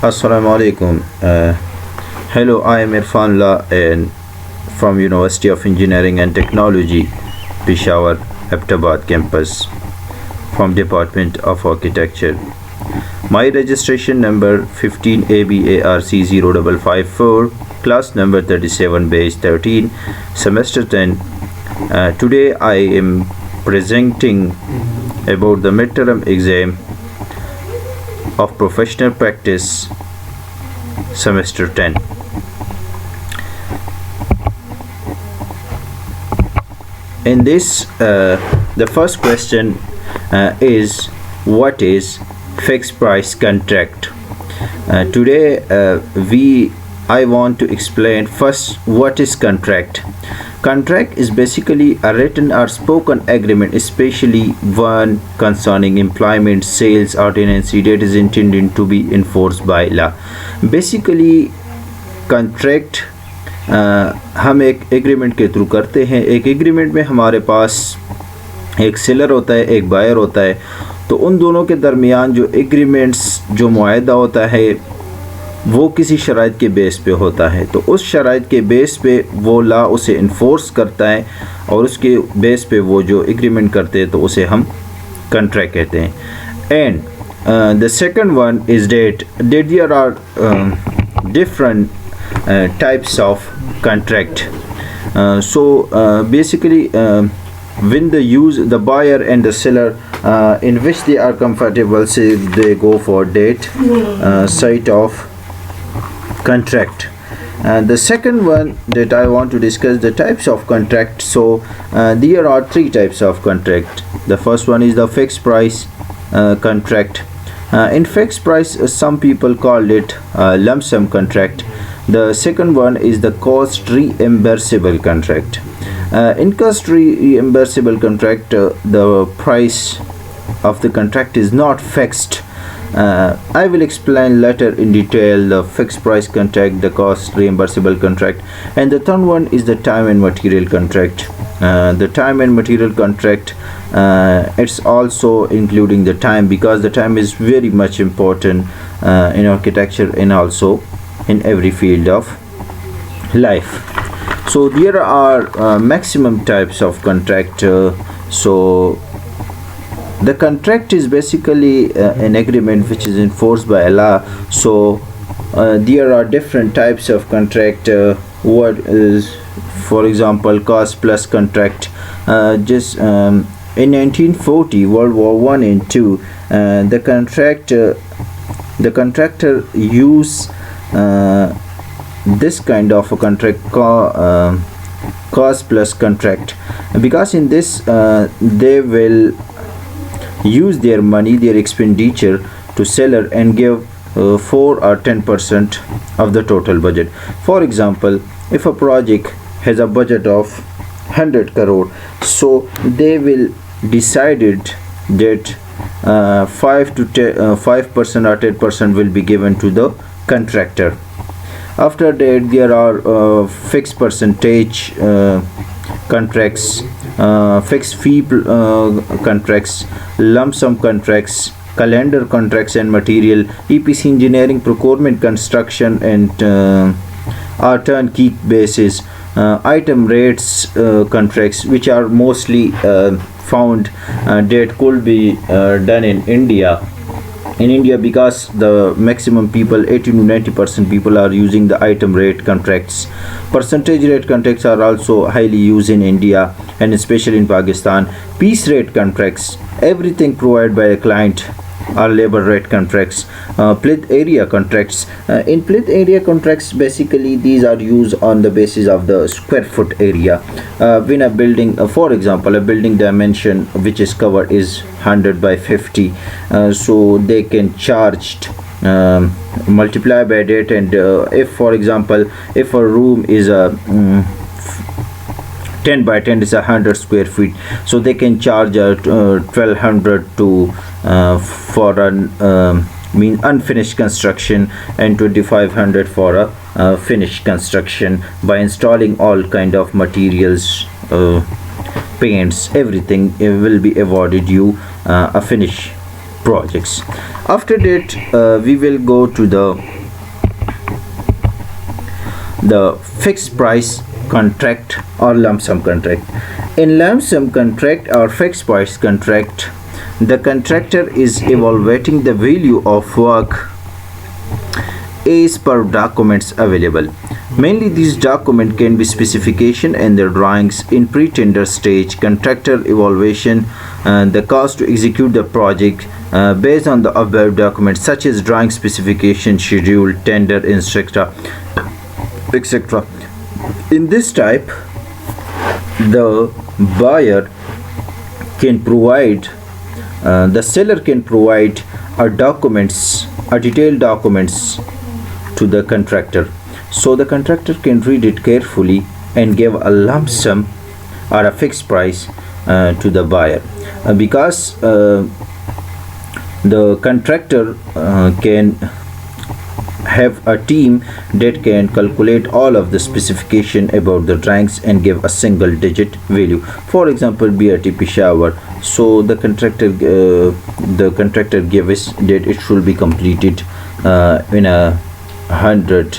Assalamu alaikum. Hello, I am Irfan La and from University of Engineering and Technology, Peshawar, Abbottabad campus, from Department of Architecture. My registration number 15ABARC0554, class number 37, batch 13, semester 10. Today I am presenting about the midterm exam of professional practice semester 10. In this the first question is what is fixed price contract. Today I want to explain first what is contract. Contract is basically a written or spoken agreement, especially one concerning employment, sales, or tenancy that is intended to be enforced by law. Basically, contract हम एक agreement के through करते हैं. एक agreement में हमारे पास एक seller होता है, एक बायर होता है. तो उन दोनों के दरमियान जो एग्रीमेंट्स जो मुआहदा होता है वो किसी शराइत के बेस पे होता है. तो उस शराइत के बेस पे वो लॉ उसे इन्फोर्स करता है और उसके बेस पे वो जो एग्रीमेंट करते हैं तो उसे हम कॉन्ट्रैक्ट कहते हैं. And the second one is that there are different types of contract. Basically when the buyer and the seller in which they are comfortable, say they go for date site of contract. The second one that I want to discuss the types of contract. There are three types of contract. The first one is the fixed price contract. In fixed price, some people call it lump sum contract. The second one is the cost reimbursable contract. In cost reimbursable contract, the price of the contract is not fixed. I will explain later in detail the fixed price contract, the cost reimbursable contract, and the third one is the time and material contract. The time and material contract, it's also including the time, because the time is very much important in architecture and also in every field of life. So there are maximum types of contract. The contract is basically an agreement which is enforced by a law. There are different types of contract. What is, for example, cost plus contract. In 1940, World War One and Two, the contractor used this kind of a contract cost plus contract, because in this they will use their money, their expenditure to seller and give 4 or 10% of the total budget. For example, if a project has a budget of 100 crore, so they will decided that 5% or 10% will be given to the contractor. After that, there are fixed percentage contracts, fixed fee contracts, lump sum contracts, calendar contracts and material, EPC engineering, procurement, construction, and are turnkey basis, item rates contracts, which are mostly found that could be done in India. Because the maximum people, 80 to 90% people, are using the item rate contracts. Percentage rate contracts are also highly used in India and especially in Pakistan. Piece rate contracts, everything provided by a client, are labor rate contracts. Plinth area contracts. In plinth area contracts, basically these are used on the basis of the square foot area. When a building, for example, a building dimension which is covered is 100 by 50, so they can charge multiply by that, and if, for example, if a room is a 10 by 10 is 100 square feet, so they can charge 1200 to for an unfinished construction, and 2500 for a finished construction, by installing all kind of materials, paints, everything will be awarded you a finish projects. After that, we will go to the fixed price contract or lump sum contract. In lump sum contract or fixed price contract, the contractor is evaluating the value of work as per documents available. Mainly these documents can be specification and their drawings in pre-tender stage. Contractor evaluation the cost to execute the project based on the above documents such as drawing, specification, schedule, tender, etc. In this type, the buyer can provide the seller can provide a detailed documents to the contractor, so the contractor can read it carefully and give a lump sum or a fixed price to the buyer, because the contractor can have a team that can calculate all of the specification about the drawings and give a single digit value. For example, BRTP shower, so the contractor gives that it should be completed in 100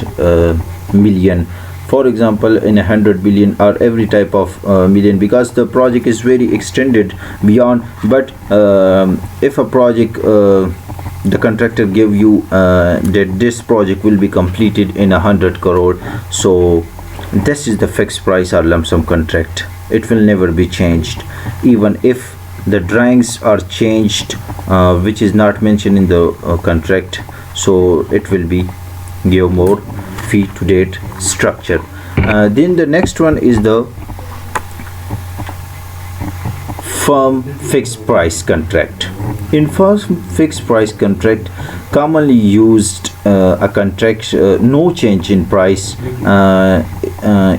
million, for example in 100 billion or every type of million, because the project is very extended beyond. But if a project the contractor give you that this project will be completed in 100 crore, so this is the fixed price or lump sum contract. It will never be changed, even if the drawings are changed which is not mentioned in the contract, so it will be give more fee to date structure. Then the next one is the firm fixed price contract. In firm fixed price contract, commonly used a contract no change in price.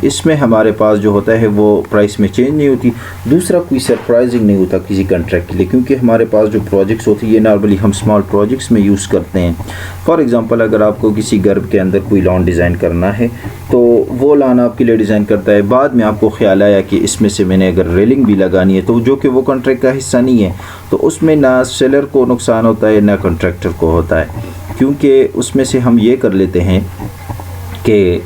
इसमें हमारे पास जो होता है वो price में change नहीं होती. दूसरा कोई सरप्राइजिंग नहीं होता किसी कंट्रैक्ट के लिए, क्योंकि हमारे पास जो प्रोजेक्ट्स होती है ये नॉर्मली हम स्मॉल प्रोजेक्ट्स में यूज़ करते हैं. फॉर एग्जांपल, अगर आपको किसी घर के अंदर कोई लॉन डिज़ाइन करना है तो वो लॉन आपके लिए डिज़ाइन करता है. बाद में आपको ख्याल आया कि इसमें से मैंने अगर रेलिंग भी लगानी है, तो जो कि वो कॉन्ट्रैक्ट का हिस्सा नहीं है, तो उसमें ना सेलर को नुकसान होता है ना कॉन्ट्रैक्टर को होता है, क्योंकि उसमें से हम ये कर लेते हैं कि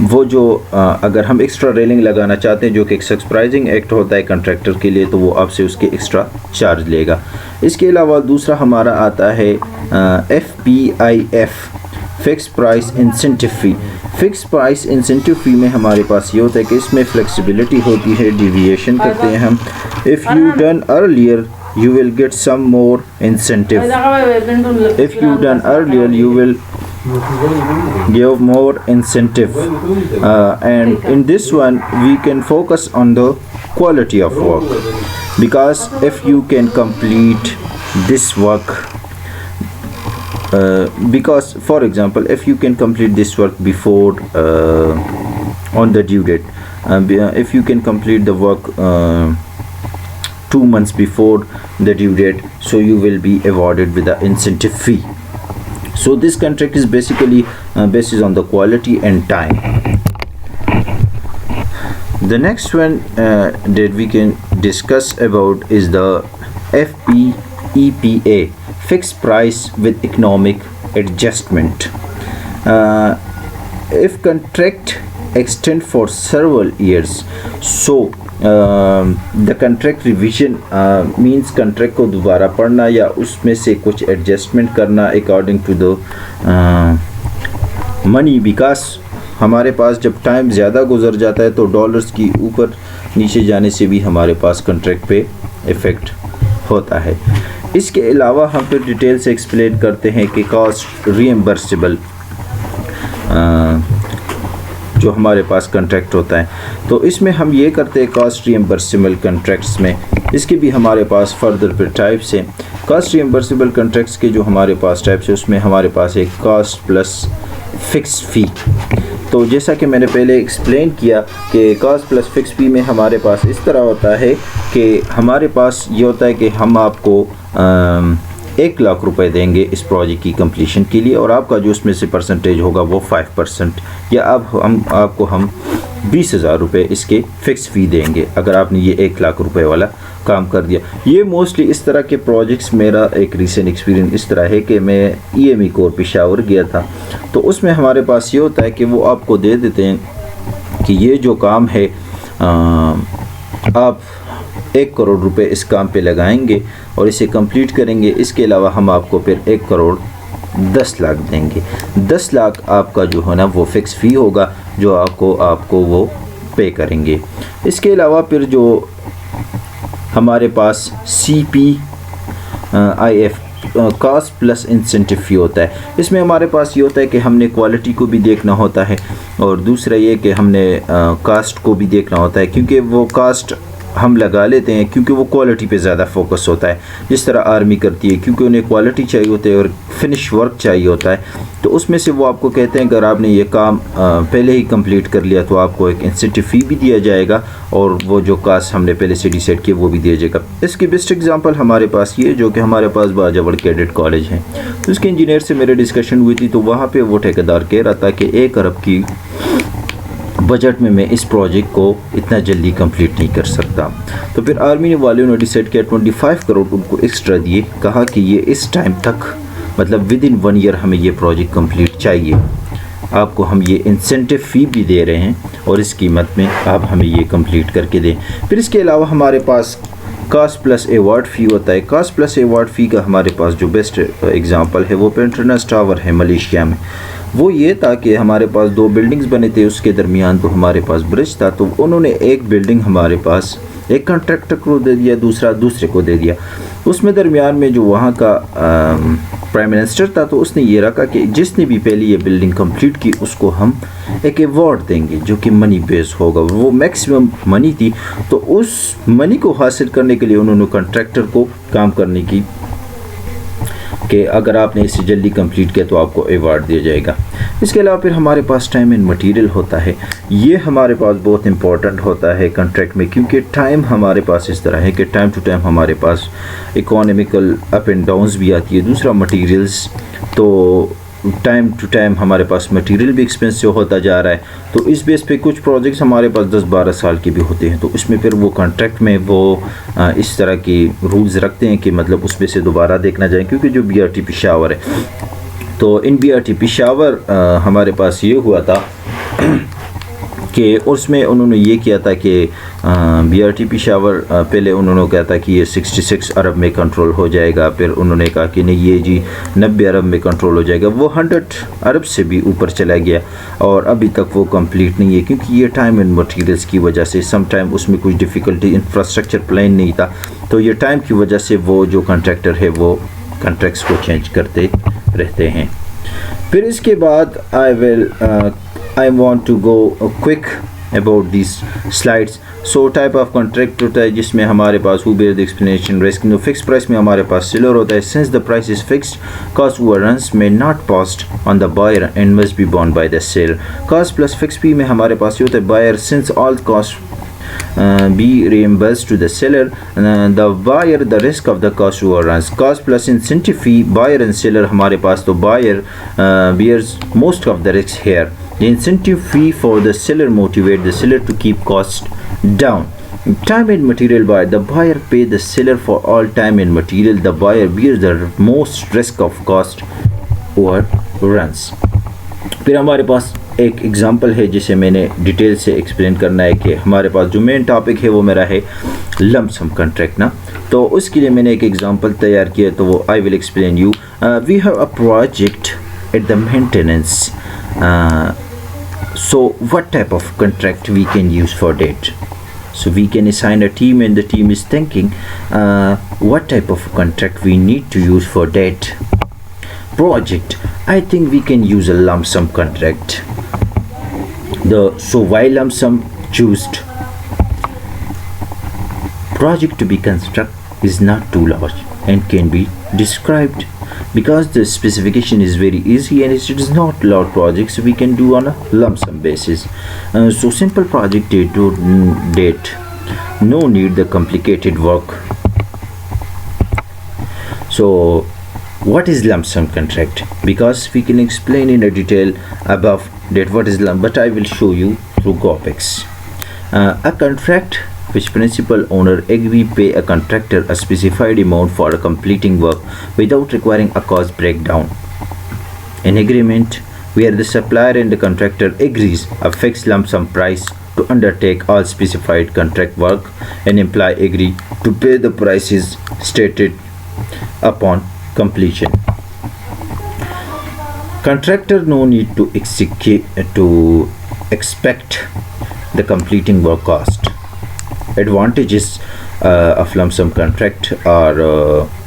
वो जो अगर हम एक्स्ट्रा रेलिंग लगाना चाहते हैं, जो कि एक सरप्राइजिंग एक्ट होता है कॉन्ट्रैक्टर के लिए, तो वो आपसे उसके एक्स्ट्रा चार्ज लेगा. इसके अलावा दूसरा हमारा आता है FPIF, फिक्स प्राइस इंसेंटिव फ़ी. फिक्स प्राइस इंसेंटिव फ़ी में हमारे पास ये होता है कि इसमें फ्लेक्सिबिलिटी होती है, डिविएशन करते हैं हम. If you done earlier you will get some more incentive. If you done earlier, you will give more incentive, and in this one we can focus on the quality of work, because if you can complete this work because for example, if you can complete this work before on the due date, if you can complete the work 2 months before the due date, so you will be awarded with the incentive fee. So this contract is basically based on the quality and time. The next one that we can discuss about is the FPEPA, fixed price with economic adjustment. If contract extend for several years, so the contract revision means contract को दोबारा पढ़ना या उसमें से कुछ adjustment करना according to the money, because हमारे पास जब टाइम ज़्यादा गुजर जाता है तो डॉलर्स की ऊपर नीचे जाने से भी हमारे पास contract पे इफ़ेक्ट होता है. इसके अलावा हम फिर डिटेल से एक्सप्लेन करते हैं कि कॉस्ट रीएम्बर्सिबल जो हमारे पास कॉन्ट्रैक्ट होता है, तो इसमें हम ये करते हैं कॉस्ट रीएम्बर्सिबल कॉन्ट्रैक्ट्स में. इसके भी हमारे पास फर्दर फिर टाइप्स हैं. कॉस्ट रीएम्बर्सिबल कॉन्ट्रैक्ट्स के जो हमारे पास टाइप्स है, उसमें हमारे पास एक कॉस्ट प्लस फिक्स फ़ी. तो जैसा कि मैंने पहले एक्सप्लेन किया कि कॉस्ट प्लस फिक्स फ़ी में हमारे पास इस तरह होता है कि हमारे पास ये होता है कि हम आपको 1 लाख रुपए देंगे इस प्रोजेक्ट की कंप्लीशन के लिए, और आपका जो उसमें से परसेंटेज होगा वो 5%, या अब हम आपको 20,000 रुपये इसके फ़िक्स फ़ी देंगे अगर आपने ये 1 लाख रुपए वाला काम कर दिया। ये मोस्टली इस तरह के प्रोजेक्ट्स, मेरा एक रीसेंट एक्सपीरियंस इस तरह है कि मैं EME कोर पेशावर गया था, तो उसमें हमारे पास ये होता है कि वो आपको दे देते हैं कि ये जो काम है आप 1 करोड़ रुपए इस काम पे लगाएंगे और इसे कंप्लीट करेंगे, इसके अलावा हम आपको फिर 1 करोड़ 10 लाख देंगे। 10 लाख आपका जो है ना वो फ़िक्स फ़ी होगा जो आपको वो पे करेंगे। इसके अलावा फिर जो हमारे पास CPIF कॉस्ट प्लस इंसेंटिव फ़ी होता है, इसमें हमारे पास ये होता है कि हमने क्वालिटी को भी देखना होता है, और दूसरा ये कि हमने कास्ट को भी देखना होता है, क्योंकि वो कास्ट हम लगा लेते हैं क्योंकि वो क्वालिटी पे ज़्यादा फोकस होता है, जिस तरह आर्मी करती है, क्योंकि उन्हें क्वालिटी चाहिए होती है और फिनिश वर्क चाहिए होता है। तो उसमें से वो आपको कहते हैं अगर आपने ये काम पहले ही कंप्लीट कर लिया तो आपको एक इंसेंटिव फ़ी भी दिया जाएगा, और वो जो कास्ट हमने पहले से डिसाइड किया वो भी दिया जाएगा। इसकी बेस्ट एग्जांपल हमारे पास ये, जो कि हमारे पास बाजावड़ कैडेट कॉलेज है, तो उसके इंजीनियर से मेरे डिस्कशन हुई थी, तो वहाँ पर वो ठेकेदार कह रहा था कि 1 अरब की बजट में मैं इस प्रोजेक्ट को इतना जल्दी कंप्लीट नहीं कर सकता। तो फिर आर्मी वालों ने डिसाइड किया 25 करोड़ उनको एक्स्ट्रा दिए, कहा कि ये इस टाइम तक मतलब विद इन 1 ईयर हमें ये प्रोजेक्ट कंप्लीट चाहिए, आपको हम ये इंसेंटिव फ़ी भी दे रहे हैं और इस कीमत में आप हमें ये कंप्लीट करके दें। फिर इसके अलावा हमारे पास कास्ट प्लस अवार्ड फ़ी होता है। कास्ट प्लस अवार्ड फ़ी का हमारे पास जो बेस्ट एग्जांपल है वो पेट्रोनस टावर है मलेशिया में। वो ये था कि हमारे पास 2 बिल्डिंग्स बने थे, उसके दरमियान तो हमारे पास ब्रिज था, तो उन्होंने एक बिल्डिंग हमारे पास एक कॉन्ट्रैक्टर को दे दिया, दूसरे को दे दिया। उसमें दरमियान में जो वहाँ का प्राइम मिनिस्टर था, तो उसने ये रखा कि जिसने भी पहले ये बिल्डिंग कंप्लीट की उसको हम एक अवार्ड देंगे जो कि मनी बेस होगा। वो मैक्सिमम मनी थी, तो उस मनी को हासिल करने के लिए उन्होंने कॉन्ट्रैक्टर को काम करने की कि अगर आपने इसे जल्दी कंप्लीट किया तो आपको अवार्ड दिया जाएगा। इसके अलावा फिर हमारे पास टाइम एंड मटेरियल होता है। ये हमारे पास बहुत इंपॉर्टेंट होता है कॉन्ट्रैक्ट में, क्योंकि टाइम हमारे पास इस तरह है कि टाइम टू टाइम हमारे पास इकोनॉमिकल अप एंड डाउन्स भी आती है। दूसरा मटेरियल्स, तो टाइम टू टाइम हमारे पास मटेरियल भी एक्सपेंसिव होता जा रहा है, तो इस बेस पे कुछ प्रोजेक्ट्स हमारे पास 10-12 साल के भी होते हैं, तो उसमें फिर वो कॉन्ट्रैक्ट में वो इस तरह के रूल्स रखते हैं कि मतलब उस पे से दोबारा देखना जाए। क्योंकि जो BRT पेशावर है, तो इन BRT पेशावर हमारे पास ये हुआ था कि उसमें उन्होंने ये किया था कि BRT पेशावर पहले उन्होंने कहा था कि ये 66 अरब में कंट्रोल हो जाएगा, फिर उन्होंने कहा कि नहीं ये जी 90 अरब में कंट्रोल हो जाएगा, वो 100 अरब से भी ऊपर चला गया और अभी तक वो कंप्लीट नहीं है, क्योंकि ये टाइम एंड मटेरियल्स की वजह से सम टाइम उसमें कुछ डिफ़िकल्टी, इंफ्रास्ट्रक्चर प्लान नहीं था, तो ये टाइम की वजह से वो जो कॉन्ट्रैक्टर है वो कॉन्ट्रैक्ट्स को चेंज करते रहते हैं। फिर इसके बाद I want to go quick about these slides. So type of contract होता है जिसमें हमारे पास who bear the explanation risk. No fixed price में हमारे पास seller होता है. Since the price is fixed, cost overruns may not passed on the buyer and must be borne by the seller. Cost plus fixed fee में हमारे पास ये होता है buyer since all costs be reimbursed to the seller, the buyer the risk of the cost overruns. Cost plus incentive fee, buyer and seller हमारे पास, तो buyer bears most of the risk here. The incentive fee for the seller motivate the seller to keep costs down. Time and material buyer, the buyer pay the seller for all time and material. The buyer bears the most risk of cost overruns. फिर हमारे पास एक example है जिसे मैंने detail से explain करना है कि हमारे पास जो मेन टॉपिक है वो मेरा है लंप सम कॉन्ट्रैक्ट ना, तो उसके लिए मैंने एक एग्जांपल तैयार किया, तो वो I will explain you. We have a project at the maintenance, so what type of contract we can use for that? So we can assign a team and the team is thinking what type of contract we need to use for that project. I think we can use a lump sum contract. So why lump sum choosed? Project to be constructed is not too large and can be described because the specification is very easy and it is not large projects, we can do on a lump sum basis. So simple project date, no need the complicated work. So What is lump sum contract? Because we can explain in a detail above that what is lump, but I will show you through GOPEX. A contract which principal owner agree pay a contractor a specified amount for completing work without requiring a cost breakdown. An agreement where the supplier and the contractor agrees a fixed lump sum price to undertake all specified contract work, and employee agree to pay the prices stated upon completion. Contractor no need to expect the completing work cost. Advantages of lump sum contract are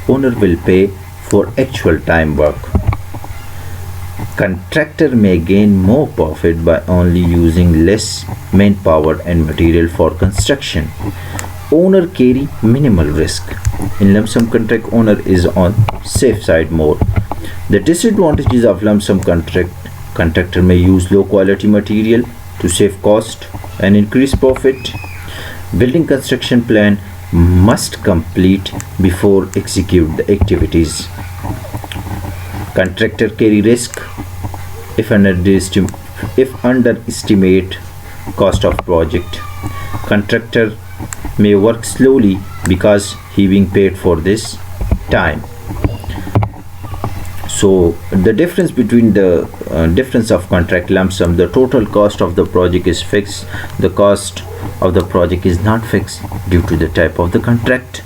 owner will pay for actual time work. Contractor may gain more profit by only using less manpower and material for construction. Owner carry minimal risk. In lump sum contract, owner is on safe side more. The disadvantages of lump sum contract: contractor may use low quality material to save cost and increase profit. Building construction plan must complete before execute the activities. Contractor carry risk if underestimate cost of project. Contractor may work slowly because he being paid for this time. So the difference between the difference of contract lump sum: the total cost of the project is fixed, the cost of the project is not fixed due to the type of the contract.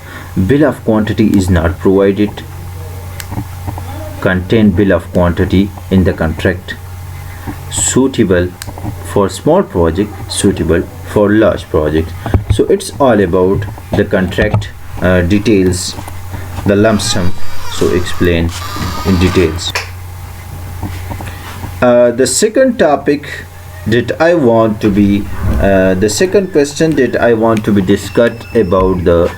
Bill of quantity is not provided. Contain bill of quantity in the contract. Suitable for small project, suitable for large project. So it's all about the contract details, the lump sum. So explain in details. The second topic that I want to be the second question that I want to be discussed about the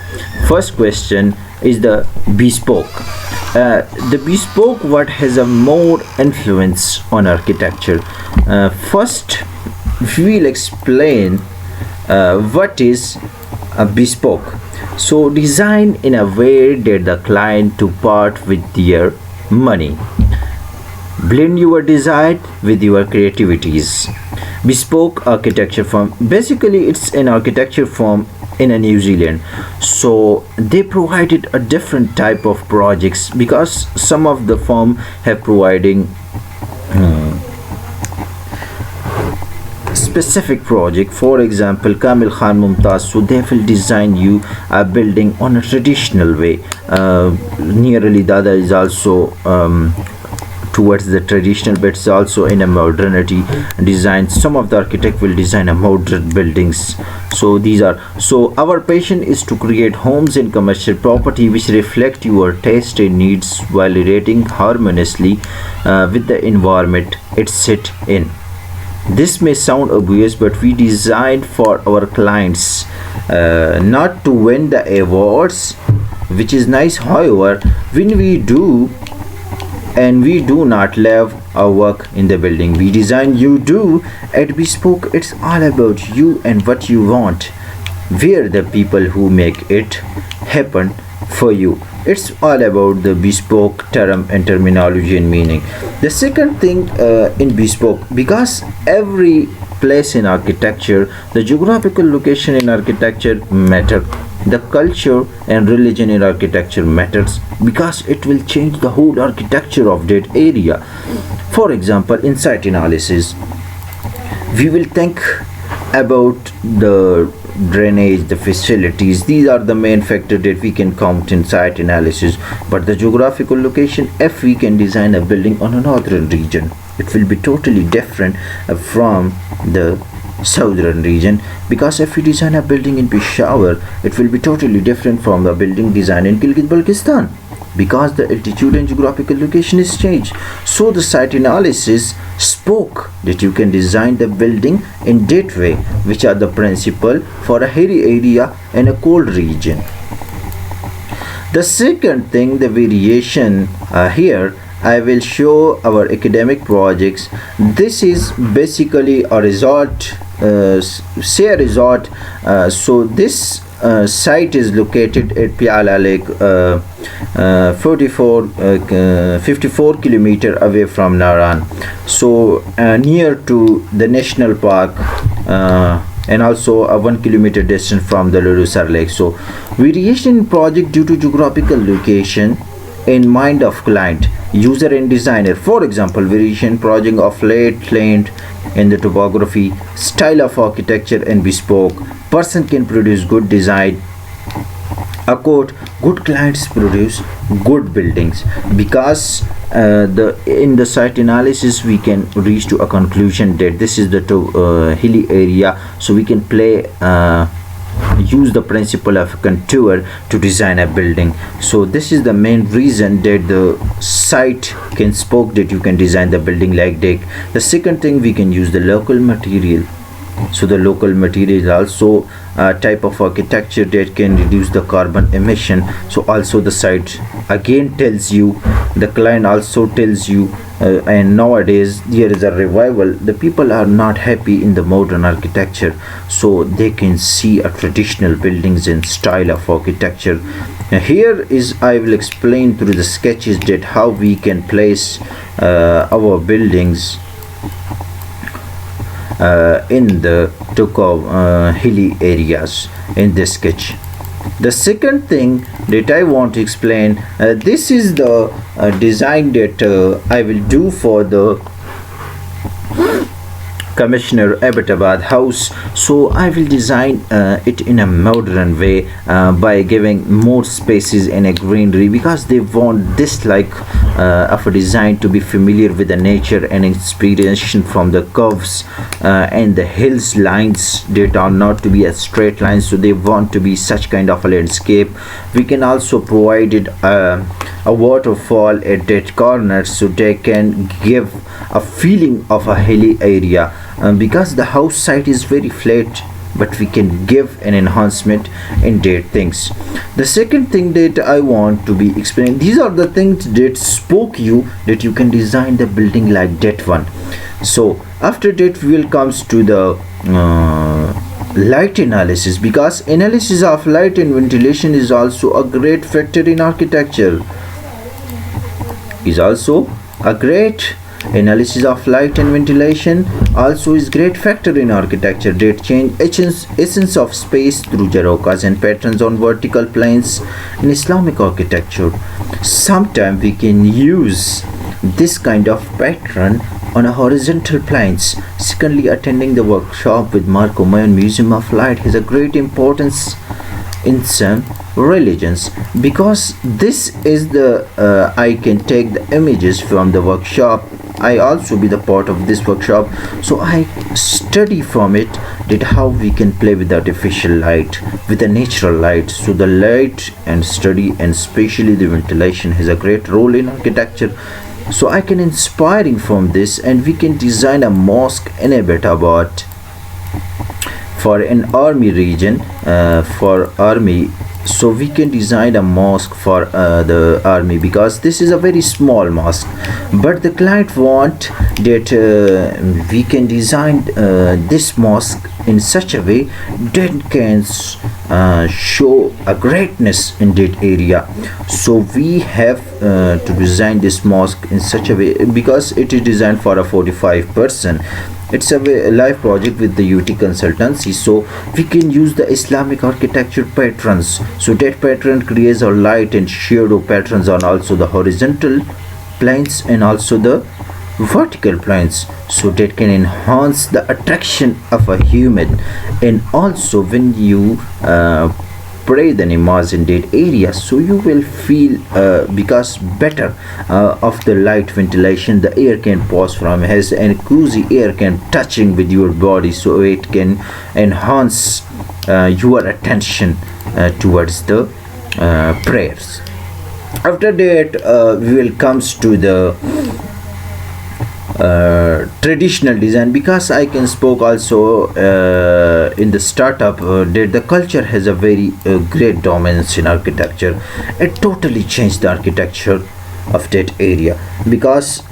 first question is the bespoke. The bespoke what has a more influence on architecture. First we will explain what is a bespoke. So design in a way that the client to part with their money. Blend your design with your creativities. Bespoke architecture firm, basically it's an architecture firm in a New Zealand. So they provided a different type of projects, because some of the firm have providing specific project. For example, Kamil Khan Mumtaz, so they will design you a building on a traditional way. Nearly Dada is also towards the traditional, but it's also in a modernity design. Some of the architect will design a modern buildings. So these are, so our passion is to create homes and commercial property which reflect your taste and needs while relating harmoniously with the environment it sit in. This may sound obvious, but we designed for our clients, not to win the awards, which is nice. However, when we do and we do not love our work in the building we design, you do. At Bespoke, it's all about you and what you want. We're the people who make it happen for you. It's all about the bespoke term and terminology and meaning. The second thing in bespoke, because every place in architecture, the geographical location in architecture matter. The culture and religion in architecture matters, because it will change the whole architecture of that area. For example, in site analysis, we will think about the drainage, the facilities. These are the main factors that we can count in site analysis. But the geographical location, if we can design a building on a northern region, it will be totally different from the southern region. Because if we design a building in Peshawar, it will be totally different from the building design in Gilgit-Baltistan, because the altitude and geographical location is changed. So the site analysis spoke that you can design the building in that way, which are the principle for a hairy area and a cold region. The second thing, the variation, here I will show our academic projects. This is basically a resort, say a resort. So this site is located at Pyala Lake, 54 kilometer away from Naran, so near to the national park, and also a 1 kilometer distance from the Lusar Lake. So variation project due to geographical location in mind of client, user and designer. For example, variation project of late land in the topography, style of architecture and bespoke. Person can produce good design. A quote: good clients produce good buildings. Because in the site analysis we can reach to a conclusion that this is the hilly area, so we can use the principle of contour to design a building. So this is the main reason that the site can spoke that you can design the building like that. The second thing, we can use the local material. So the local material is also a type of architecture that can reduce the carbon emission. So also the site again tells you, the client also tells you, and nowadays there is a revival. The people are not happy in the modern architecture, so they can see a traditional buildings and style of architecture. Now here is, I will explain through the sketches that how we can place our buildings in the hilly areas in this sketch. The second thing that I want to explain, this is the design that I will do for the Commissioner Abbottabad house. So I will design it in a modern way by giving more spaces and a greenery, because they want this like of a design to be familiar with the nature and inspiration from the curves and the hills lines that are not to be a straight line, so they want to be such kind of a landscape. We can also provide it a waterfall at that corner, so they can give a feeling of a hilly area, because the house site is very flat, but we can give an enhancement in that things. The second thing that I want to be explaining, these are the things that spoke you that you can design the building like that one. So after that we will comes to the light analysis, because analysis of light and ventilation is also a great factor in architecture. Analysis of light and ventilation also is great factor in architecture that change essence of space through jarokas and patterns on vertical planes in Islamic architecture. Sometimes we can use this kind of pattern on a horizontal planes. Secondly, attending the workshop with Mark Omayan Museum of Light has a great importance in some religions, because this is the I can take the images from the workshop. I also be the part of this workshop, so I study from it that how we can play with artificial light, with the natural light. So the light and study, and especially the ventilation, has a great role in architecture. So I can inspiring from this, and we can design a mosque in Abbottabad for an army region, for army. So we can design a mosque for the army, because this is a very small mosque, but the client want that we can design this mosque in such a way that can show a greatness in that area. So we have to design this mosque in such a way, because it is designed for a 45 person. It's a live project with the UT consultancy, so we can use the Islamic architecture patterns. So that pattern creates a light and shadow patterns on also the horizontal planes and also the vertical planes, so that can enhance the attraction of a human. And also when you pray the namaz in that area, so you will feel because better of the light ventilation, the air can pass from, has and cozy air can touching with your body, so it can enhance your attention towards the prayers. After that we will comes to the traditional design, because I can spoke also in the startup that the culture has a very great dominance in architecture. It totally changed the architecture of that area, because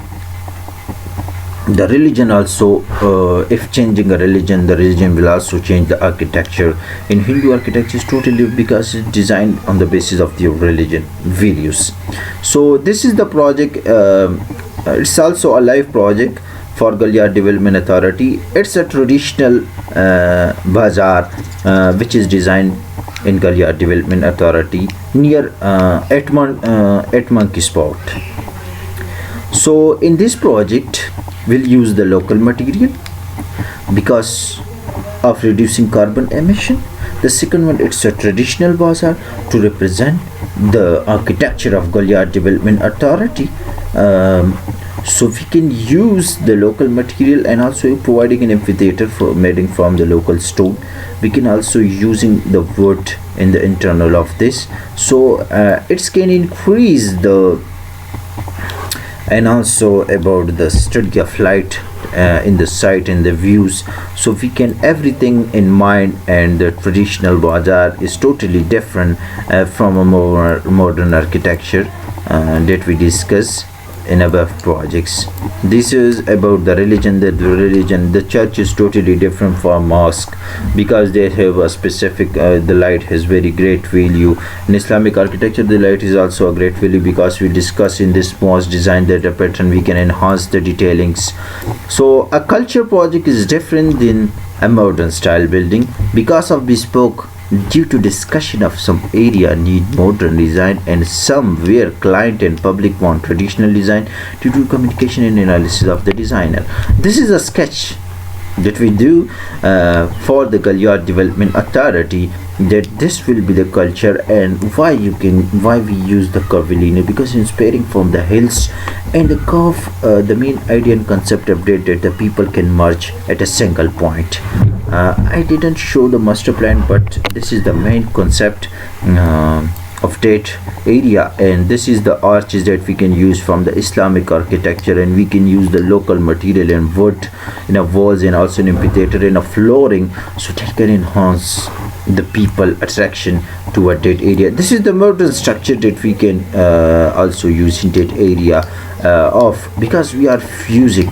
the religion also, if changing a religion, the religion will also change the architecture. In Hindu, architecture is totally because it's designed on the basis of the religion values. So this is the project. It's also a live project for Galia Development Authority. It's a traditional bazaar which is designed in Galia Development Authority near Etmonkey Spot. So in this project, we'll use the local material because of reducing carbon emission. The second one, it's a traditional bazaar to represent the architecture of Galia Development Authority. So we can use the local material and also providing an amphitheater for made from the local stone. We can also using the wood in the internal of this. So it can increase the, and also about the study of light in the site and the views. So we can everything in mind, and the traditional bazaar is totally different from a more modern architecture that we discuss in above projects. This is about the religion. The church is totally different from mosque because they have a specific the light has very great value. In Islamic architecture, the light is also a great value because we discuss in this mosque design that a pattern we can enhance the detailings. So a culture project is different than a modern style building because of bespoke, due to discussion of some area need modern design and some where client and public want traditional design due to communication and analysis of the designer. This is a sketch that we do for the Galia Development Authority, that this will be the culture and why we use the curvilinear, because inspiring from the hills and the curve, the main idea and concept update that the people can merge at a single point. I didn't show the master plan, but this is the main concept of that area, and this is the arches that we can use from the Islamic architecture, and we can use the local material and wood in a walls and also an amphitheater and a flooring, so that can enhance the people attraction toward that area. This is the modern structure that we can also use in that area of, because we are fusing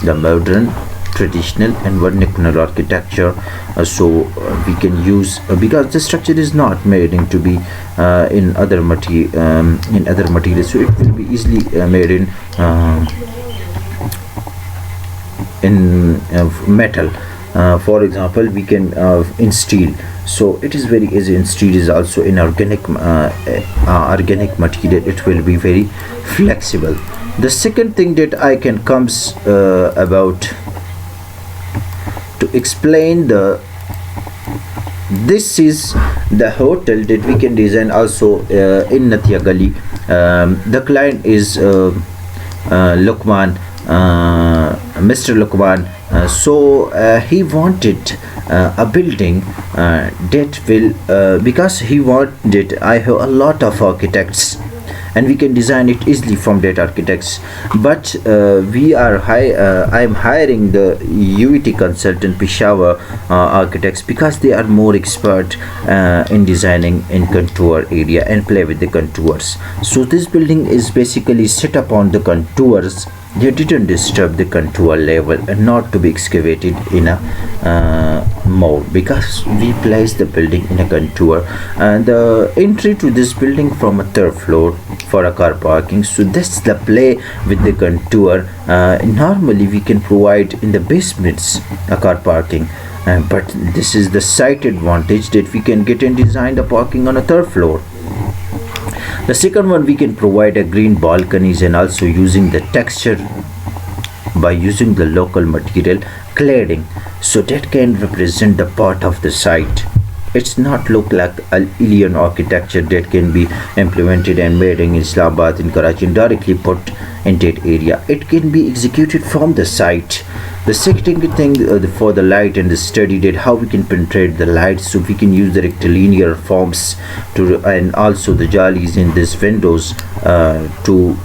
the modern, traditional and vernacular architecture. So we can use because the structure is not made into be in other materials, so it will be easily made in metal. For example, we can in steel, so it is very easy. In steel is also in organic material, it will be very flexible. The second thing that I can comes about to explain this is the hotel that we can design also in Natia Gali. The client is Lukman, Mr. Lukman. So he wanted a building that will because he wanted, I have a lot of architects and we can design it easily from that architects, but I'm hiring the UET consultant Peshawar architects because they are more expert in designing in contour area and play with the contours. So this building is basically set up on the contours. They didn't disturb the contour level and not to be excavated in a mold, because we placed the building in a contour and the entry to this building from a third floor for a car parking. So that's the play with the contour. Normally we can provide in the basements a car parking, but this is the site advantage that we can get and design the parking on a third floor. The second one, we can provide a green balconies and also using the texture by using the local material cladding, so that can represent the part of the site. It's not look like alien architecture that can be implemented and made in Islamabad, in Karachi and directly put in that area. It can be executed from the site. The second thing for the light and the study that how we can penetrate the light, so we can use the rectilinear forms to and also the jalis in these windows to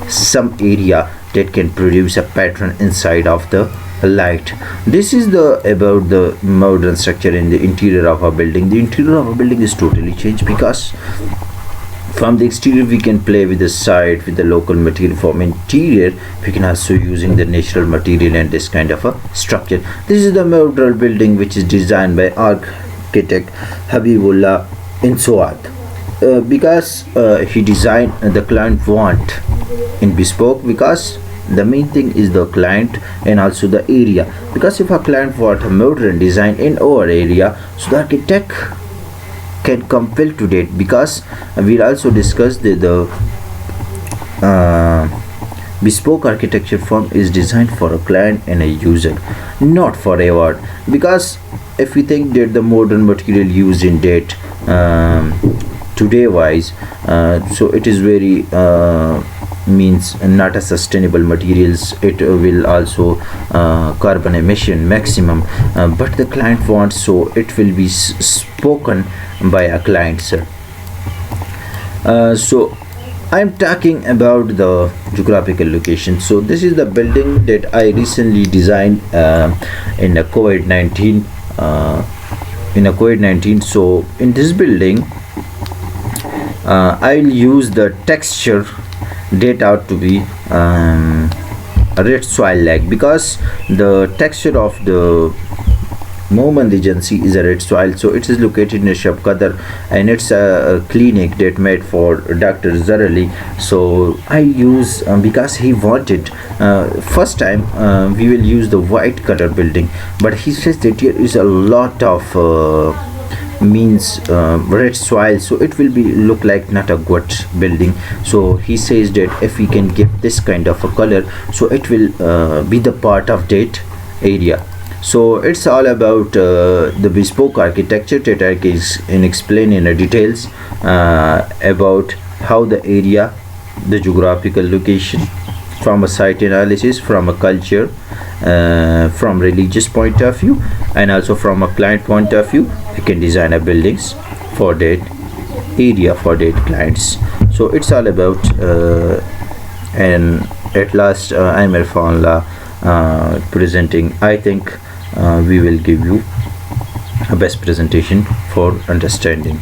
some area that can produce a pattern inside of the light. This is the about the modern structure in the interior of a building. The interior of a building is totally changed because From the exterior we can play with the site with the local material. From interior we can also using the natural material and this kind of a structure. This is the Merrill Building, which is designed by architect Habibullah in Suad. Because he designed the client want in bespoke, because the main thing is the client and also the area. Because if a client want a modern design in our area, so the architect can compel to date. Because we'll also discuss the bespoke architecture firm is designed for a client and a user, not for a word. Because if we think that the modern material used in date today wise, so it is very means not a sustainable materials. It will also carbon emission maximum, but the client wants, so it will be spoken by a client, sir. So I'm talking about the geographical location. So this is the building that I recently designed in a COVID-19 So in this building I'll use the texture that out to be red soil like, because the texture of the Mohammed agency is a red soil. So it is located in Shab Qadar, and it's a clinic that made for Dr. Zarali. So I use because he wanted first time we will use the white color building, but he says that here is a lot of red soil, so it will be look like not a good building. So he says that if we can give this kind of a color, so it will be the part of that area. So it's all about the bespoke architecture that I can explain in details about how the area, the geographical location, from a site analysis, from a culture, from religious point of view, and also from a client point of view. You can design a buildings for that area, for that clients. So it's all about and at last I'm Irfanullah presenting. I think we will give you a best presentation for understanding.